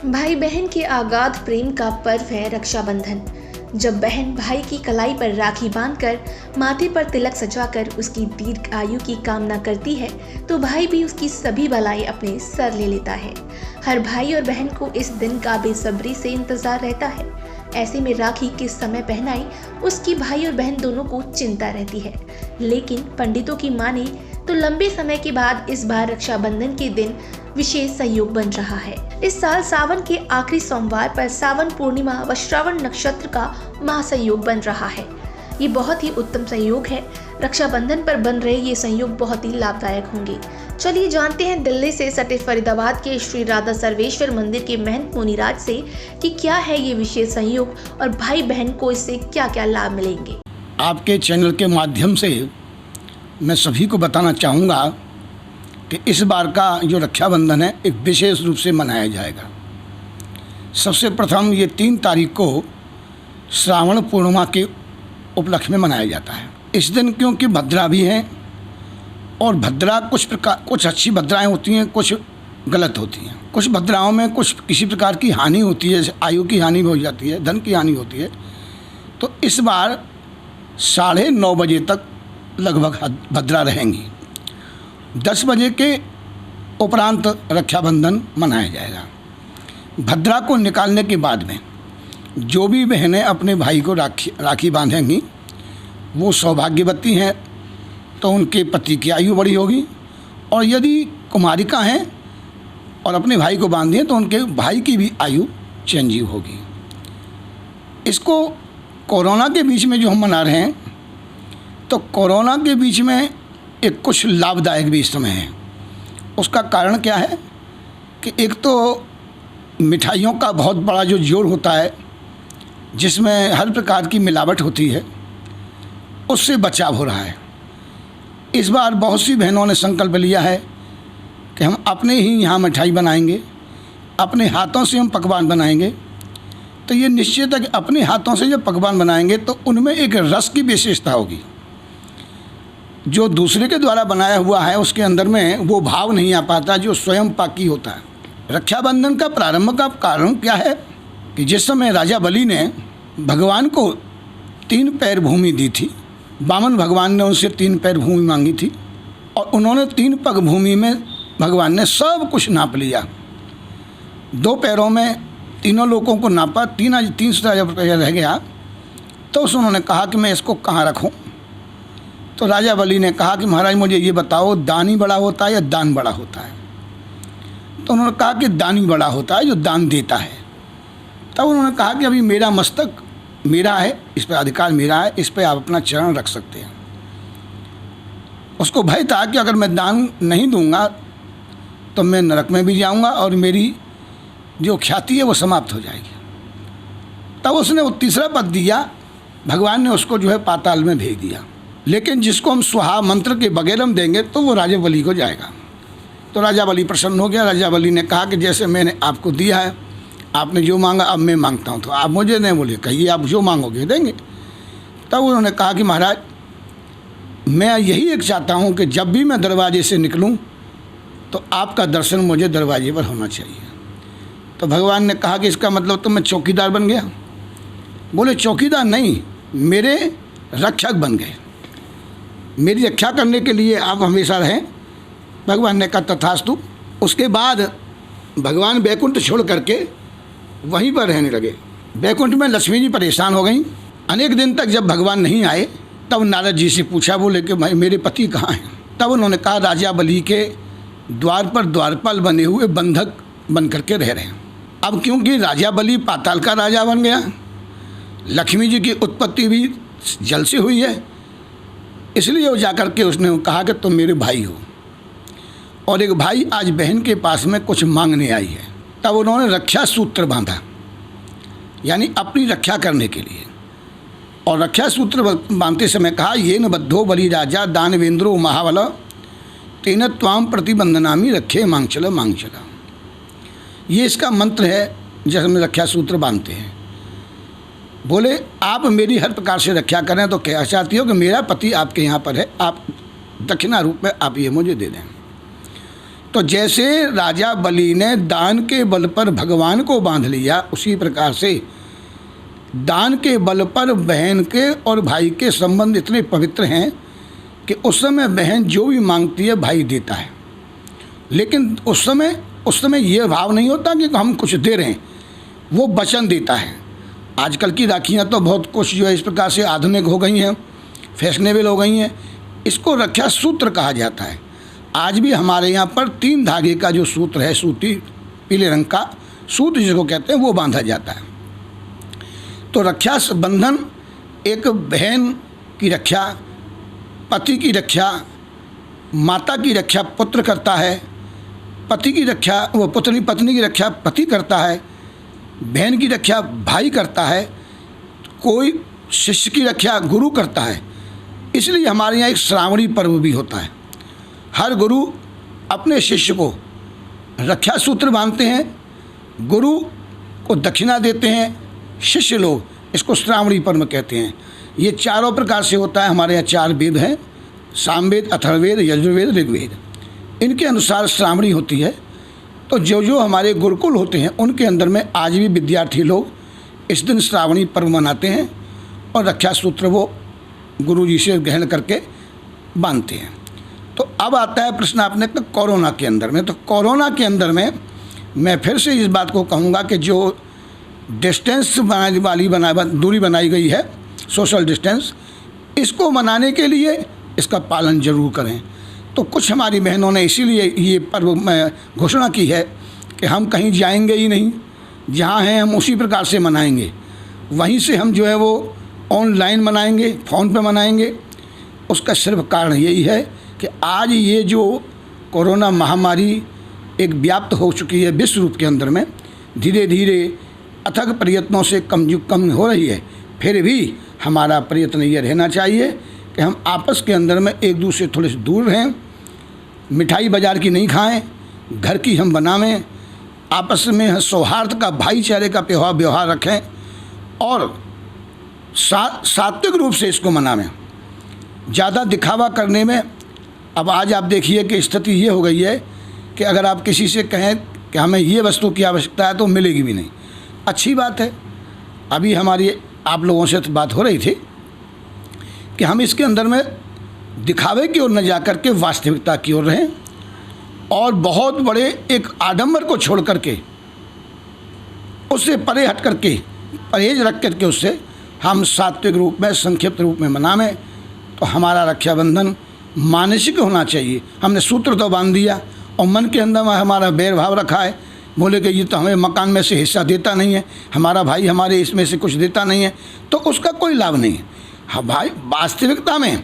भाई बहन के अगाध प्रेम का पर्व है रक्षाबंधन। जब बहन भाई की कलाई पर राखी बांधकर माथे पर तिलक सजाकर उसकी दीर्घ आयु की कामना करती है तो भाई भी उसकी सभी बलाएं अपने सर ले लेता है। हर भाई और बहन को इस दिन का बेसब्री से इंतजार रहता है। ऐसे में राखी किस समय पहनाई उसकी भाई और बहन दोनों को चिंता रहती है। लेकिन पंडितों की माने तो लंबे समय के बाद इस बार रक्षाबंधन के दिन विशेष संयोग बन रहा है। इस साल सावन के आखिरी सोमवार पर सावन पूर्णिमा व श्रवण नक्षत्र का महासंयोग बन रहा है। ये बहुत ही उत्तम संयोग है। रक्षाबंधन पर बन रहे ये संयोग बहुत ही लाभदायक होंगे। चलिए जानते हैं दिल्ली से सटे फरीदाबाद के श्री राधा सर्वेश्वर मंदिर के महंत मुनिराज से कि क्या है ये विशेष संयोग और भाई बहन को इससे क्या क्या लाभ मिलेंगे। आपके चैनल के माध्यम से मैं सभी को बताना चाहूँगा कि इस बार का जो रक्षाबंधन है एक विशेष रूप से मनाया जाएगा। सबसे प्रथम ये 3 तारीख को श्रावण पूर्णिमा के उपलक्ष्य में मनाया जाता है। इस दिन क्योंकि भद्रा भी हैं और भद्रा कुछ अच्छी भद्राएं होती हैं, कुछ गलत होती हैं। कुछ भद्राओं में कुछ किसी प्रकार की हानि होती है, जैसे आयु की हानि भी हो जाती है, धन की हानि होती है। तो इस बार 9:30 बजे तक लगभग भद्रा रहेंगी। 10 बजे के उपरांत रक्षाबंधन मनाया जाएगा। भद्रा को निकालने के बाद में जो भी बहनें अपने भाई को राखी बांधेंगी वो सौभाग्यवती हैं, तो उनके पति की आयु बड़ी होगी। और यदि कुमारिका हैं और अपने भाई को बांधी हैं तो उनके भाई की भी आयु चिरंजीव होगी। इसको कोरोना के बीच में जो हम मना रहे हैं, तो कोरोना के बीच में एक कुछ लाभदायक भी इस समय है। उसका कारण क्या है कि एक तो मिठाइयों का बहुत बड़ा जो जोर होता है, जिसमें हर प्रकार की मिलावट होती है, उससे बचाव हो रहा है। इस बार बहुत सी बहनों ने संकल्प लिया है कि हम अपने ही यहाँ मिठाई बनाएंगे, अपने हाथों से हम पकवान बनाएंगे। तो ये निश्चित है कि अपने हाथों से जब पकवान बनाएंगे तो उनमें एक रस की विशेषता होगी। जो दूसरे के द्वारा बनाया हुआ है उसके अंदर में वो भाव नहीं आ पाता जो स्वयं पाकी होता है। रक्षाबंधन का प्रारंभ का कारण क्या है कि जिस समय राजा बलि ने भगवान को 3 पैर भूमि दी थी, वामन भगवान ने उनसे 3 पैर भूमि मांगी थी और उन्होंने 3 पग भूमि में भगवान ने सब कुछ नाप लिया। 2 पैरों में तीनों लोगों को नापा, 300 जब रह गया तो उन्होंने कहा कि मैं इसको कहाँ रखूँ। तो राजा बलि ने कहा कि महाराज मुझे ये बताओ, दानी बड़ा होता है या दान बड़ा होता है। तो उन्होंने कहा कि दानी बड़ा होता है जो दान देता है। तब उन्होंने कहा कि अभी मेरा मस्तक मेरा है, इस पर अधिकार मेरा है, इस पर आप अपना चरण रख सकते हैं। उसको भय था कि अगर मैं दान नहीं दूंगा तो मैं नरक में भी जाऊंगा और मेरी जो ख्याति है वो समाप्त हो जाएगी। तब उसने वो तीसरा पद दिया, भगवान ने उसको जो है पाताल में भेज दिया। लेकिन जिसको हम स्वाहा मंत्र के बगैर हम देंगे तो वो राजा बलि को जाएगा। तो राजा बलि प्रसन्न हो गया। राजा बलि ने कहा कि जैसे मैंने आपको दिया है, आपने जो मांगा अब मैं मांगता हूँ, तो आप मुझे नहीं। बोले कहिए आप जो मांगोगे देंगे। तब उन्होंने कहा कि महाराज मैं यही एक चाहता हूँ कि जब भी मैं दरवाजे से निकलूँ तो आपका दर्शन मुझे दरवाजे पर होना चाहिए। तो भगवान ने कहा कि इसका मतलब तो मैं चौकीदार बन गया। बोले चौकीदार नहीं, मेरे रक्षक बन गए, मेरी रक्षा करने के लिए आप हमेशा रहें। भगवान ने कहा तथास्तु। उसके बाद भगवान बैकुंठ छोड़ करके वहीं पर रहने लगे। बैकुंठ में लक्ष्मी जी परेशान हो गई। अनेक दिन तक जब भगवान नहीं आए तब नारद जी से पूछा, बोले कि भाई मेरे पति कहाँ हैं। तब उन्होंने कहा राजा बलि के द्वार पर द्वारपाल बने हुए बंधक बन करके रह रहे हैं। अब क्योंकि राजा बलि पाताल का राजा बन गया, लक्ष्मी जी की उत्पत्ति भी जल से हुई है, इसलिए वो जाकर के उसने कहा कि तुम मेरे भाई हो। और एक भाई आज बहन के पास में कुछ मांगने आई है। तब उन्होंने रक्षा सूत्र बांधा, यानी अपनी रक्षा करने के लिए। और रक्षा सूत्र बांधते समय कहा ये न बद्धो बलि राजा दानवेंद्रो महाबल तेन त्वाम प्रतिबंधनामी रखे मांगचल मांगचल। ये इसका मंत्र है जैसे हम रक्षा सूत्र बांधते हैं। बोले आप मेरी हर प्रकार से रक्षा करें। तो क्या चाहती हो कि मेरा पति आपके यहाँ पर है, आप दक्षिणा रूप में आप ये मुझे दे दें। तो जैसे राजा बलि ने दान के बल पर भगवान को बांध लिया, उसी प्रकार से दान के बल पर बहन के और भाई के संबंध इतने पवित्र हैं कि उस समय बहन जो भी मांगती है भाई देता है। लेकिन उस समय ये भाव नहीं होता कि हम कुछ दे रहे हैं, वो वचन देता है। आजकल की राखियाँ तो बहुत कुछ जो है इस प्रकार से आधुनिक हो गई हैं, फैशनेबल हो गई हैं। इसको रक्षा सूत्र कहा जाता है। आज भी हमारे यहाँ पर 3 धागे का जो सूत्र है, सूती पीले रंग का सूत्र जिसको कहते हैं, वो बांधा जाता है। तो रक्षा बंधन एक बहन की रक्षा, पति की रक्षा, माता की रक्षा पुत्र करता है, पति की रक्षा वो पत्नी की रक्षा पति करता है, बहन की रक्षा भाई करता है, कोई शिष्य की रक्षा गुरु करता है। इसलिए हमारे यहाँ एक श्रावणी पर्व भी होता है। हर गुरु अपने शिष्य को रक्षा सूत्र बांधते हैं, गुरु को दक्षिणा देते हैं, शिष्य लोग इसको श्रावणी पर्व कहते हैं। ये चारों प्रकार से होता है। हमारे यहाँ 4 वेद हैं, सामवेद, अथर्ववेद, यजुर्वेद, ऋग्वेद। इनके अनुसार श्रावणी होती है। तो जो हमारे गुरुकुल होते हैं उनके अंदर में आज भी विद्यार्थी लोग इस दिन श्रावणी पर्व मनाते हैं और रक्षा सूत्र वो गुरु जी से ग्रहण करके बांधते हैं। तो अब आता है प्रश्न आपने का कोरोना के अंदर में। तो कोरोना के अंदर में मैं फिर से इस बात को कहूँगा कि जो डिस्टेंस दूरी बनाई गई है, सोशल डिस्टेंस, इसको मनाने के लिए इसका पालन जरूर करें। तो कुछ हमारी बहनों ने इसीलिए ये पर्व में घोषणा की है कि हम कहीं जाएंगे ही नहीं, जहाँ हैं हम उसी प्रकार से मनाएंगे, वहीं से हम जो है वो ऑनलाइन मनाएंगे, फ़ोन पे मनाएंगे। उसका सिर्फ कारण यही है कि आज ये जो कोरोना महामारी एक व्याप्त हो चुकी है विश्व रूप के अंदर में, धीरे धीरे अथक प्रयत्नों से कम हो रही है। फिर भी हमारा प्रयत्न ये रहना चाहिए कि हम आपस के अंदर में एक दूसरे थोड़े से दूर रहें, मिठाई बाज़ार की नहीं खाएं, घर की हम बनावें, आपस में सौहार्द का, भाईचारे का व्यवहार रखें और सात्विक रूप से इसको मनावें। ज़्यादा दिखावा करने में, अब आज आप देखिए कि स्थिति ये हो गई है कि अगर आप किसी से कहें कि हमें ये वस्तु की आवश्यकता है तो मिलेगी भी नहीं। अच्छी बात है। अभी हमारी आप लोगों से तो बात हो रही थी कि हम इसके अंदर में दिखावे की ओर न जा कर के वास्तविकता की ओर रहें और बहुत बड़े एक आडंबर को छोड़ करके, उससे परे हट करके, परहेज रख करके उससे हम सात्विक रूप में, संक्षिप्त रूप में मनावें। तो हमारा रक्षाबंधन मानसिक होना चाहिए। हमने सूत्र तो बांध दिया और मन के अंदर में हमारा बैर भाव रखा है, बोले कि ये तो हमें मकान में से हिस्सा देता नहीं है, हमारा भाई हमारे इसमें से कुछ देता नहीं है, तो उसका कोई लाभ नहीं है। हाँ भाई, वास्तविकता में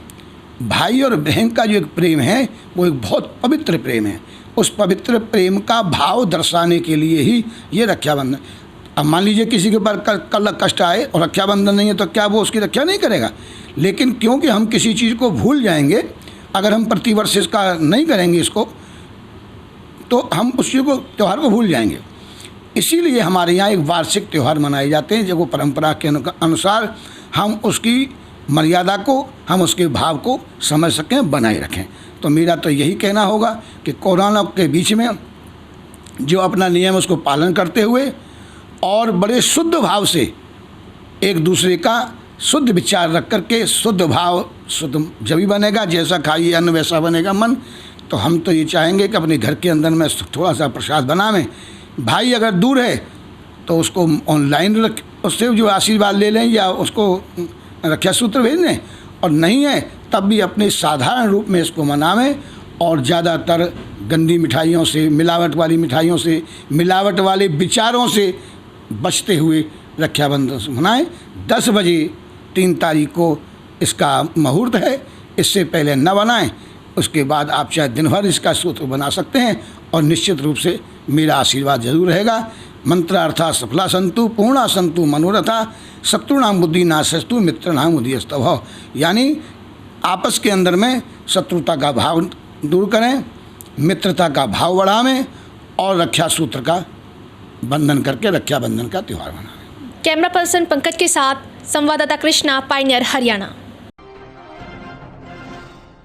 भाई और बहन का जो एक प्रेम है वो एक बहुत पवित्र प्रेम है। उस पवित्र प्रेम का भाव दर्शाने के लिए ही ये रक्षाबंधन। अब मान लीजिए किसी के ऊपर कल कष्ट आए और रक्षाबंधन नहीं है तो क्या वो उसकी रक्षा नहीं करेगा? लेकिन क्योंकि हम किसी चीज़ को भूल जाएंगे, अगर हम प्रतिवर्ष इसका नहीं करेंगे इसको, तो हम उस चीज़ को, त्यौहार को भूल जाएंगे। इसीलिए हमारे यहाँ एक वार्षिक त्यौहार मनाए जाते हैं, जो परंपरा के अनुसार हम उसकी मर्यादा को, हम उसके भाव को समझ सकें, बनाए रखें। तो मेरा तो यही कहना होगा कि कोरोना के बीच में जो अपना नियम उसको पालन करते हुए और बड़े शुद्ध भाव से एक दूसरे का शुद्ध विचार रख करके, शुद्ध भाव शुद्ध जब ही बनेगा, जैसा खाइए अन्न वैसा बनेगा मन। तो हम तो ये चाहेंगे कि अपने घर के अंदर में थोड़ा सा प्रसाद बनावें। भाई अगर दूर है तो उसको ऑनलाइन उससे जो आशीर्वाद ले लें या उसको रक्षा सूत्र भेज दें, और नहीं है तब भी अपने साधारण रूप में इसको मनावें और ज़्यादातर गंदी मिठाइयों से, मिलावट वाली मिठाइयों से, मिलावट वाले विचारों से बचते हुए रक्षाबंधन मनाएं। 10 बजे 3 तारीख को इसका मुहूर्त है, इससे पहले न बनाएं। उसके बाद आप चाहे दिन भर इसका सूत्र बना सकते हैं और निश्चित रूप से मेरा आशीर्वाद जरूर रहेगा। मंत्रार्था सफला संतु पूर्णा संतु मनोरथा शत्रुणाम बुद्धि नाशस्तु मित्रणाम उदयस्तव। यानी आपस के अंदर में शत्रुता का भाव दूर करें, मित्रता का भाव बढ़ावें और रक्षा सूत्र का बंधन करके रक्षाबंधन का त्यौहार मनाएं। कैमरा पर्सन पंकज के साथ संवाददाता कृष्णा, पायनियर, हरियाणा।